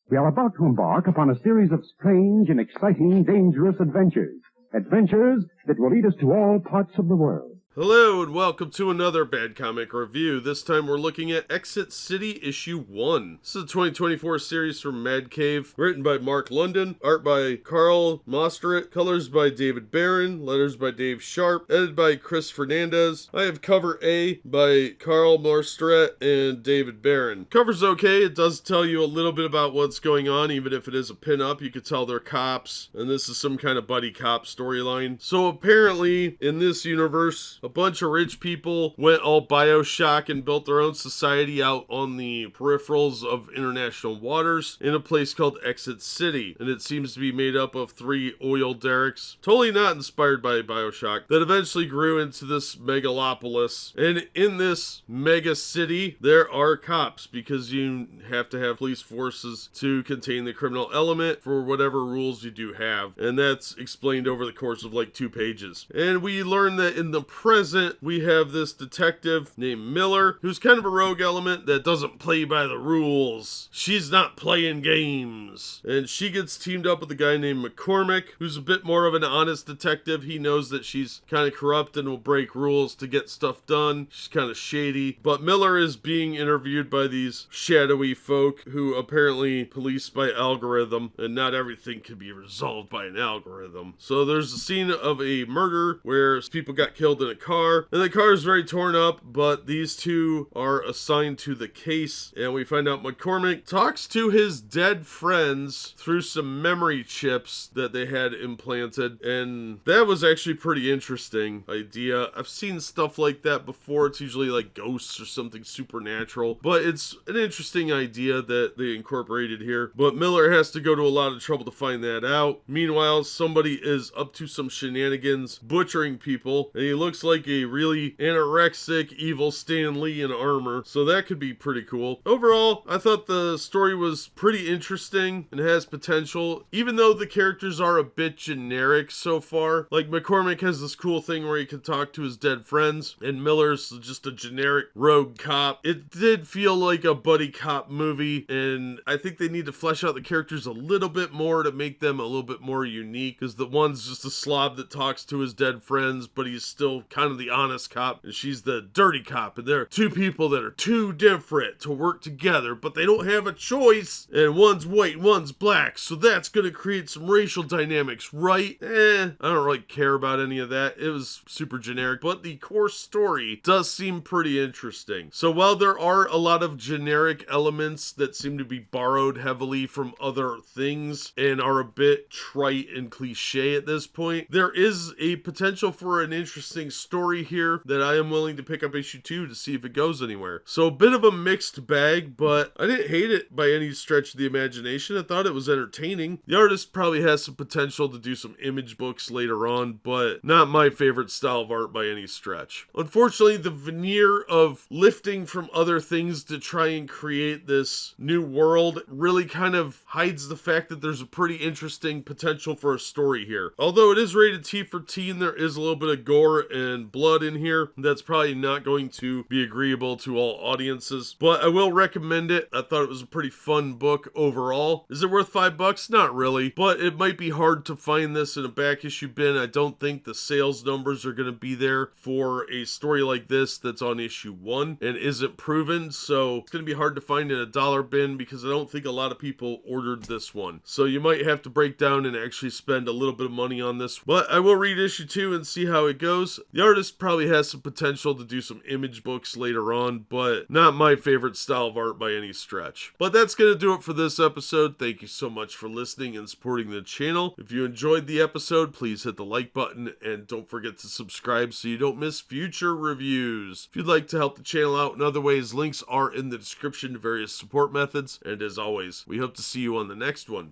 We are about to embark upon a series of strange and exciting, dangerous adventures. Adventures that will lead us to all parts of the world. Hello and welcome to another Bad Comic Review. This time we're looking at Exit City Issue 1. This is a 2024 series from Mad Cave, written by Mark London, art by Karl Mostert, colors by David Barron, letters by Dave Sharpe, edited by Chris Fernandez. I have cover A by Karl Mostert and David Barron. Cover's okay, it does tell you a little bit about what's going on, even if it is a pin-up. You could tell they're cops, and this is some kind of buddy cop storyline. So apparently, in this universe, a bunch of rich people went all Bioshock and built their own society out on the peripherals of international waters in a place called Exit City. And it seems to be made up of 3 oil derricks, totally not inspired by Bioshock, that eventually grew into this megalopolis. And in this mega city, there are cops, because you have to have police forces to contain the criminal element for whatever rules you do have. And that's explained over the course of like 2 pages. And we learn that in the present, we have this detective named Miller, who's kind of a rogue element that doesn't play by the rules. She's not playing games. And she gets teamed up with a guy named McCormick, who's a bit more of an honest detective. He knows that she's kind of corrupt and will break rules to get stuff done. She's kind of shady. But Miller is being interviewed by these shadowy folk who apparently police by algorithm, and not everything can be resolved by an algorithm. So there's a scene of a murder where people got killed in a car, and the car is very torn up, but these 2 are assigned to the case, and we find out McCormick talks to his dead friends through some memory chips that they had implanted, and that was actually a pretty interesting idea. I've seen stuff like that before. It's usually like ghosts or something supernatural, but it's an interesting idea that they incorporated here. But Miller has to go to a lot of trouble to find that out. Meanwhile, somebody is up to some shenanigans, butchering people, and he looks like a really anorexic evil Stan Lee in armor, so that could be pretty cool. Overall, I thought the story was pretty interesting and has potential, even though the characters are a bit generic so far. Like, McCormick has this cool thing where he can talk to his dead friends, and Miller's just a generic rogue cop. It did feel like a buddy cop movie, and I think they need to flesh out the characters a little bit more to make them a little bit more unique, because the one's just a slob that talks to his dead friends, but he's still kind of the honest cop, and she's the dirty cop, and they're 2 people that are too different to work together, but they don't have a choice, and one's white, one's black, so that's gonna create some racial dynamics, right? I don't really care about any of that. It was super generic, but the core story does seem pretty interesting. So while there are a lot of generic elements that seem to be borrowed heavily from other things and are a bit trite and cliche at this point, there is a potential for an interesting story here that I am willing to pick up issue 2 to see if it goes anywhere. So a bit of a mixed bag, but I didn't hate it by any stretch of the imagination. I thought it was entertaining. The artist probably has some potential to do some image books later on, but not my favorite style of art by any stretch. Unfortunately, the veneer of lifting from other things to try and create this new world really kind of hides the fact that there's a pretty interesting potential for a story here. Although it is rated T for teen, there is a little bit of gore and blood in here. That's probably not going to be agreeable to all audiences, but I will recommend it. I thought it was a pretty fun book overall. Is it worth $5? Not really, but it might be hard to find this in a back issue bin. I don't think the sales numbers are going to be there for a story like this that's on issue 1 and isn't proven, so it's going to be hard to find in a dollar bin because I don't think a lot of people ordered this one. So you might have to break down and actually spend a little bit of money on this, but I will read issue 2 and see how it goes. The artist probably has some potential to do some image books later on, but not my favorite style of art by any stretch. But that's going to do it for this episode. Thank you so much for listening and supporting the channel. If you enjoyed the episode, please hit the like button and don't forget to subscribe so you don't miss future reviews. If you'd like to help the channel out in other ways, links are in the description to various support methods. And as always, we hope to see you on the next one.